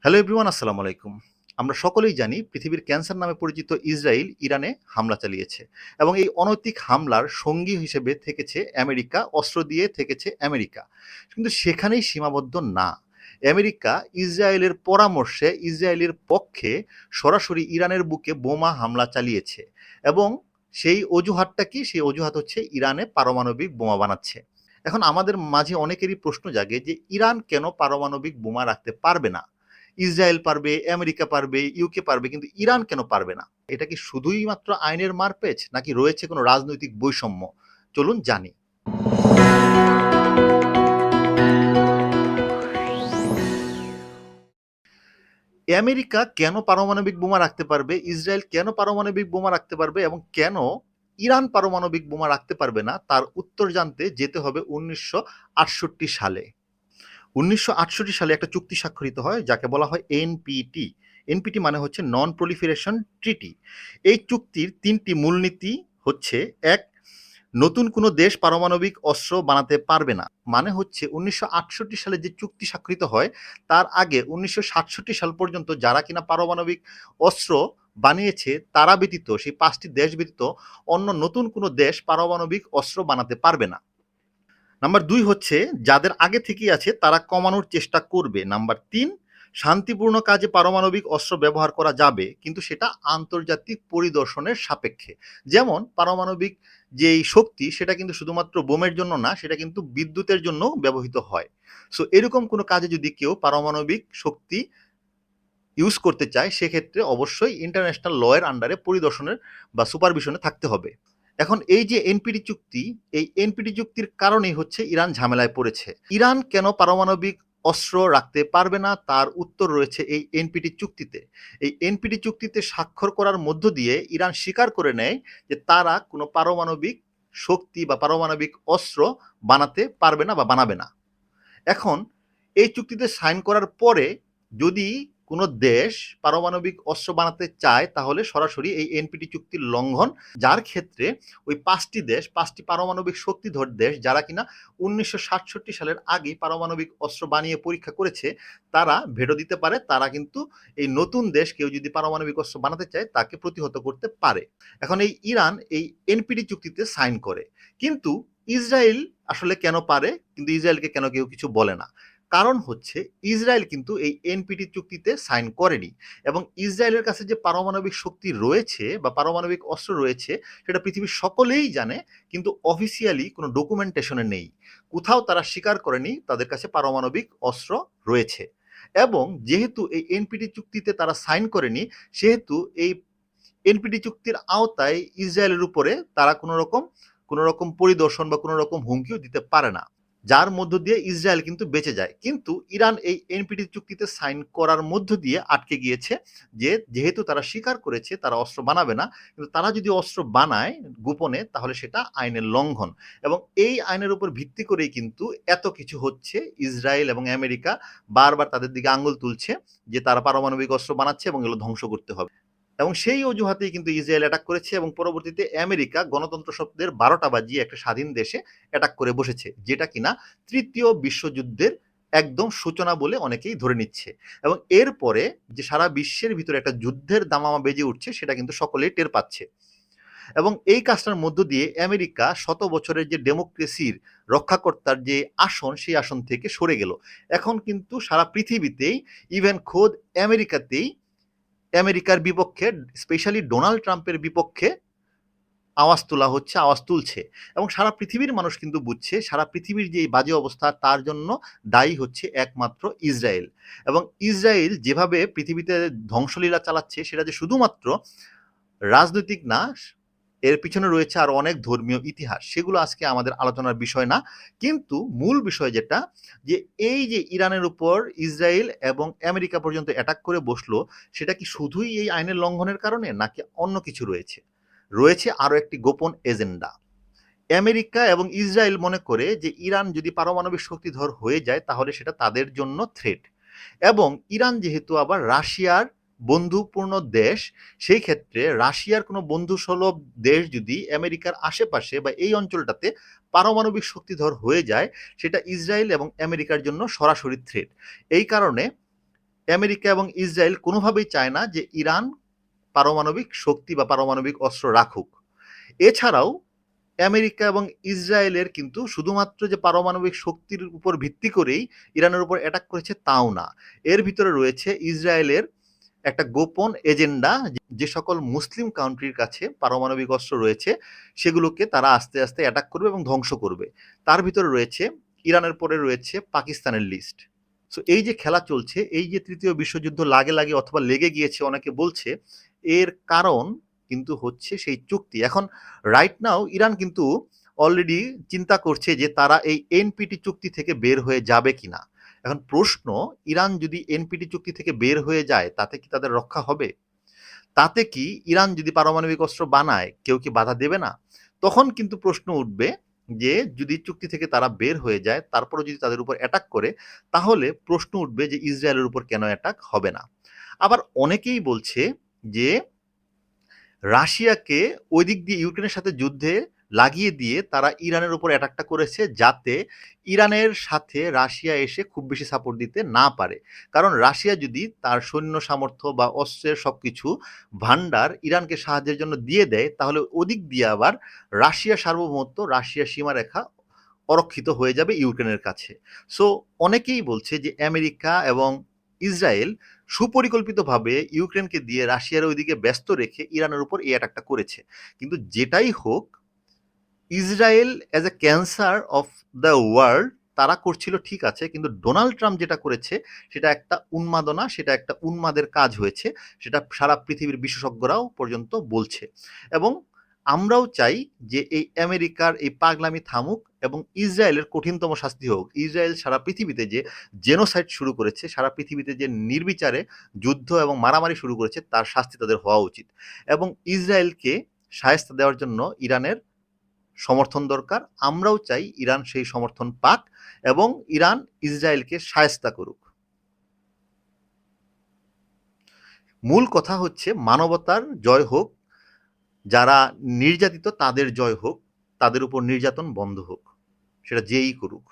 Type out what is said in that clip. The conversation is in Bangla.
হ্যালো এভরিওয়ান, আসসালামু আলাইকুম। আমরা সকলেই জানি পৃথিবীর ক্যান্সার নামে পরিচিত ইসরায়েল ইরানে হামলা চালিয়েছে এবং এই অনৈতিক হামলার সঙ্গী হিসেবে থেকেছে আমেরিকা, অস্ত্র দিয়ে থেকেছে আমেরিকা। কিন্তু সেখানেই সীমাবদ্ধ না। আমেরিকা ইসরায়েলের পরামর্শে ইসরায়েলের পক্ষে সরাসরি ইরানের বুকে বোমা হামলা চালিয়েছে এবং সেই অজুহাতটা কি? সেই অজুহাত হচ্ছে ইরানে পারমাণবিক বোমা বানাচ্ছে। এখন আমাদের মাঝে অনেকেরই প্রশ্ন জাগে যে ইরান কেন পারমাণবিক বোমা রাখতে পারবে না? ইসরায়েল পারবে, আমেরিকা পারবে, ইউকে পারবে, কিন্তু ইরান কেন পারবে না? এটা কি শুধুই মাত্র আইনের মারপ্যাঁচ নাকি রয়েছে কোনো রাজনৈতিক বৈষম্য? চলুন জানি। আমেরিকা কেন পারমাণবিক বোমা রাখতে পারবে, ইসরায়েল কেন পারমাণবিক বোমা রাখতে পারবে এবং কেন ইরান পারমাণবিক বোমা রাখতে পারবে না, তার উত্তর জানতে যেতে হবে ১৯৬৮ সালে। ১৯৬৮ সালে একটা চুক্তি স্বাক্ষরিত হয় যাকে বলা হয় এনপিটি। এনপিটি মানে হচ্ছে নন প্রলিফারেশন ট্রিটি। এই চুক্তির ৩টি মূলনীতি হচ্ছে: ১, নতুন কোনো দেশ পারমাণবিক অস্ত্র বানাতে পারবে না। মানে হচ্ছে ১৯৬৮ সালে যে চুক্তি স্বাক্ষরিত হয় তার আগে ১৯৬৭ সাল পর্যন্ত যারা কিনা পারমাণবিক অস্ত্র বানিয়েছে তারা ব্যতীত, সেই ৫টি দেশ ব্যতীত অন্য নতুন কোনো দেশ পারমাণবিক অস্ত্র বানাতে পারবে না। নাম্বার ২ হচ্ছে যাদের আগে থেকেই আছে তারা কমানোর চেষ্টা করবে। নাম্বার ৩, শান্তিপূর্ণ কাজে পারমাণবিক অস্ত্র ব্যবহার করা যাবে, কিন্তু সেটা আন্তর্জাতিক পরিদর্শনের সাপেক্ষে। যেমন পারমাণবিক যেই শক্তি সেটা কিন্তু শুধুমাত্র বোমের জন্য না, সেটা কিন্তু বিদ্যুতের জন্যও ব্যবহৃত হয়। সো এরকম কোনো কাজে যদি কেউ পারমাণবিক শক্তি ইউজ করতে চায় সেক্ষেত্রে অবশ্যই ইন্টারন্যাশনাল ল এর আন্ডারে পরিদর্শনের বা সুপারভিশনে থাকতে হবে। এখন এই যে এনপিটি চুক্তি, এই এনপিটি চুক্তির কারণেই হচ্ছে ইরান ঝামেলায় পড়েছে। ইরান কেন পারমাণবিক অস্ত্র রাখতে পারবে না তার উত্তর রয়েছে এই এনপিটি চুক্তিতে। এই এনপিটি চুক্তিতে স্বাক্ষর করার মধ্য দিয়ে ইরান স্বীকার করে নেয় যে তারা কোনো পারমাণবিক শক্তি বা পারমাণবিক অস্ত্র বানাতে পারবে না বা বানাবে না। এখন এই চুক্তিতে সাইন করার পরে যদি কোনো দেশ পারমাণবিক অস্ত্র বানাতে চায় তাহলে সরাসরি এই এনপিটি চুক্তির লঙ্ঘন, যার ক্ষেত্রে ওই ৫টি দেশ, ৫টি পারমাণবিক শক্তিধর দেশ যারা কিনা ১৯৬৭ সালের আগেই পারমাণবিক অস্ত্র বানিয়ে পরীক্ষা করেছে তারা ভেটো দিতে পারে। তারা কিন্তু এই নতুন দেশ কেউ যদি পারমাণবিক অস্ত্র বানাতে চায় তাকে প্রতিহত করতে পারে। এখন এই ইরান এই এনপিটি চুক্তিতে সাইন করে, কিন্তু ইসরায়েল আসলে কেন পারে কিন্তু ইসরায়েলকে কেন কেউ কিছু বলে না? কারণ হচ্ছে ইসরায়েল কিন্তু এই এনপিটি চুক্তিতে সাইন করেনি এবং ইসরায়েলের কাছে যে পারমাণবিক শক্তি রয়েছে বা পারমাণবিক অস্ত্র রয়েছে সেটা পৃথিবীর সকলেই জানে, কিন্তু অফিসিয়ালি কোনো ডকুমেন্টেশনে নেই। কোথাও তারা স্বীকার করেনি তাদের কাছে পারমাণবিক অস্ত্র রয়েছে। এবং যেহেতু এই এনপিটি চুক্তিতে তারা সাইন করেনি সেহেতু এই এনপিটি চুক্তির আওতায় ইসরায়েলের উপরে তারা কোনো রকম পরিদর্শন বা কোনো রকম হুমকিও দিতে পারে না, যার মধ্য দিয়ে ইসরায়েল কিন্তু বেঁচে যায়। কিন্তু ইরান এই এনপিটি চুক্তিতে সাইন করার মধ্য দিয়ে আটকে গিয়েছে যে যেহেতু তারা স্বীকার করেছে তারা অস্ত্র বানাবে না, কিন্তু তারা যদি অস্ত্র বানায় গোপনে তাহলে সেটা আইনের লঙ্ঘন। এবং এই আইনের উপর ভিত্তি করেই কিন্তু এত কিছু হচ্ছে। ইসরায়েল এবং আমেরিকা বারবার তাদের দিকে আঙ্গুল তুলছে যে তারা পারমাণবিক অস্ত্র বানাচ্ছে এবং এগুলো ধ্বংস করতে হবে। এবং সেই অজুহাতেই কিন্তু ইসরায়েল অ্যাটাক করেছে এবং পরবর্তীতে আমেরিকা গণতন্ত্র শব্দের ১২টা বাজিয়ে একটা স্বাধীন দেশে অ্যাটাক করে বসেছে, যেটা কিনা তৃতীয় বিশ্বযুদ্ধের একদম সূচনা বলে অনেকেই ধরে নিচ্ছে। এবং এরপরে যে সারা বিশ্বের ভিতরে একটা যুদ্ধের দামামা বেজে উঠছে সেটা কিন্তু সকলেই টের পাচ্ছে। এবং এই কাজটার মধ্য দিয়ে আমেরিকা শত বছরের যে ডেমোক্রেসির রক্ষাকর্তার যে আসন সেই আসন থেকে সরে গেল। এখন কিন্তু সারা পৃথিবীতেই, ইভেন খোদ আমেরিকাতেই আমেরিকার বিপক্ষে, স্পেশালি ডোনাল্ড ট্রাম্পের বিপক্ষে আওয়াজ তোলা হচ্ছে, আওয়াজ তুলছে। এবং সারা পৃথিবীর মানুষ কিন্তু বুঝছে সারা পৃথিবীর যে এই বাজে অবস্থা তার জন্য দায়ী হচ্ছে একমাত্র ইসরায়েল। এবং ইসরায়েল যেভাবে পৃথিবীতে ধ্বংসলীলা চালাচ্ছে সেটা যে শুধুমাত্র রাজনৈতিক না, এর পিছনে রয়েছে আরো অনেক ধর্মীয় ইতিহাস, সেগুলো আজকে আমাদের আলোচনার বিষয় না। কিন্তু মূল বিষয় যেটা, যে এই যে ইরানের উপর ইসরায়েল এবং আমেরিকা পর্যন্ত অ্যাটাক করে বসলো, সেটা কি শুধুই এই আইনের লঙ্ঘনের কারণে নাকি অন্য কিছু রয়েছে? রয়েছে আরো একটি গোপন এজেন্ডা। আমেরিকা এবং ইসরায়েল মনে করে যে ইরান যদি পারমাণবিক শক্তিধর হয়ে যায় তাহলে সেটা তাদের জন্য থ্রেট। এবং ইরান যেহেতু আবার রাশিয়ার বন্ধুপূর্ণ দেশ, সেই ক্ষেত্রে রাশিয়ার কোনো বন্ধুসুলভ দেশ যদি আমেরিকার আশেপাশে বা এই অঞ্চলটাতে পারমাণবিক শক্তিধর হয়ে যায় সেটা ইসরায়েল এবং আমেরিকার জন্য সরাসরি থ্রেট। এই কারণে আমেরিকা এবং ইসরায়েল কোনোভাবেই চায় না যে ইরান পারমাণবিক শক্তি বা পারমাণবিক অস্ত্র রাখুক। এছাড়াও আমেরিকা এবং ইসরায়েলের কিন্তু শুধুমাত্র যে পারমাণবিক শক্তির উপর ভিত্তি করেই ইরানের উপর অ্যাটাক করেছে তাও না। এর ভিতরে রয়েছে ইসরায়েলের একটা গোপন এজেন্ডা, যে সকল মুসলিম কান্ট্রির কাছে পারমাণবিক অস্ত্র রয়েছে সেগুলোকে তারা আস্তে আস্তে অ্যাটাক করবে এবং ধ্বংস করবে। তার ভিতরে রয়েছে ইরানের পরে রয়েছে পাকিস্তানের লিস্ট। সো এই যে খেলা চলছে, এই যে তৃতীয় বিশ্বযুদ্ধ লাগে লাগে অথবা লেগে গিয়েছে অনেকে বলছে, এর কারণ কিন্তু হচ্ছে সেই চুক্তি। এখন রাইট নাও ইরান কিন্তু অলরেডি চিন্তা করছে যে তারা এই এনপিটি চুক্তি থেকে বের হয়ে যাবে কিনা। এখন প্রশ্ন, ইরান যদি এনপিটি চুক্তি থেকে বের হয়ে যায় তাতে কি তাদের রক্ষা হবে? তাতে কি ইরান যদি পারমাণবিক অস্ত্র বানায় কেউ কি বাধা দেবে না? তখন কিন্তু প্রশ্ন উঠবে যে যদি চুক্তি থেকে তারা বের হয়ে যায় তারপরে যদি তাদের উপর অ্যাটাক করে, তাহলে প্রশ্ন উঠবে যে ইসরায়েলের উপর কেন অ্যাটাক হবে না। আবার অনেকেই বলছে যে রাশিয়াকে ওই দিক দিয়ে ইউক্রেনের সাথে যুদ্ধে লাগিয়ে দিয়ে তারা ইরানের উপর অ্যাটাকটা করেছে যাতে ইরানের সাথে রাশিয়া এসে খুব বেশি সাপোর্ট দিতে না পারে। কারণ রাশিয়া যদি তার সৈন্য সামর্থ্য বা অস্ত্রের সবকিছু ভান্ডার ইরানকে সাহায্যের জন্য দিয়ে দেয়, তাহলে ওদিক দিয়ে আবার রাশিয়া সার্বভৌমত্ব, রাশিয়া সীমারেখা অরক্ষিত হয়ে যাবে ইউক্রেনের কাছে। সো অনেকেই বলছে যে আমেরিকা এবং ইসরায়েল সুপরিকল্পিতভাবে ইউক্রেনকে দিয়ে রাশিয়ার ওইদিকে ব্যস্ত রেখে ইরানের উপর এই অ্যাটাকটা করেছে। কিন্তু যেটাই হোক, Israel as a cancer of the world তারা করছিল ঠিক আছে, কিন্তু ডোনাল্ড ট্রাম্প যেটা করেছে সেটা একটা উন্মাদনা, সেটা একটা উন্মাদের কাজ হয়েছে, সেটা সারা পৃথিবীর বিশেষজ্ঞরাও পর্যন্ত বলছে। এবং আমরাও চাই যে এই আমেরিকার এই পাগলামি থামুক এবং ইসরায়েলের কঠিনতম শাস্তি হোক। ইসরায়েল সারা পৃথিবীতে যে জেনোসাইড শুরু করেছে, সারা পৃথিবীতে যে নির্বিচারে যুদ্ধ এবং মারামারি শুরু করেছে, তার শাস্তি তাদের হওয়া উচিত। এবং ইসরায়েলকে শায়েস্তা দেওয়ার জন্য ইরানের সমর্থন দরকার। আমরাও চাই ইরান সেই সমর্থন পাক এবং ইরান ইসরায়েলকে শায়েস্তা করুক। মূল কথা হচ্ছে মানবতার জয় হোক, যারা নির্যাতিত তাদের জয় হোক, তাদের উপর নির্যাতন বন্ধ হোক, সেটা যেই করুক।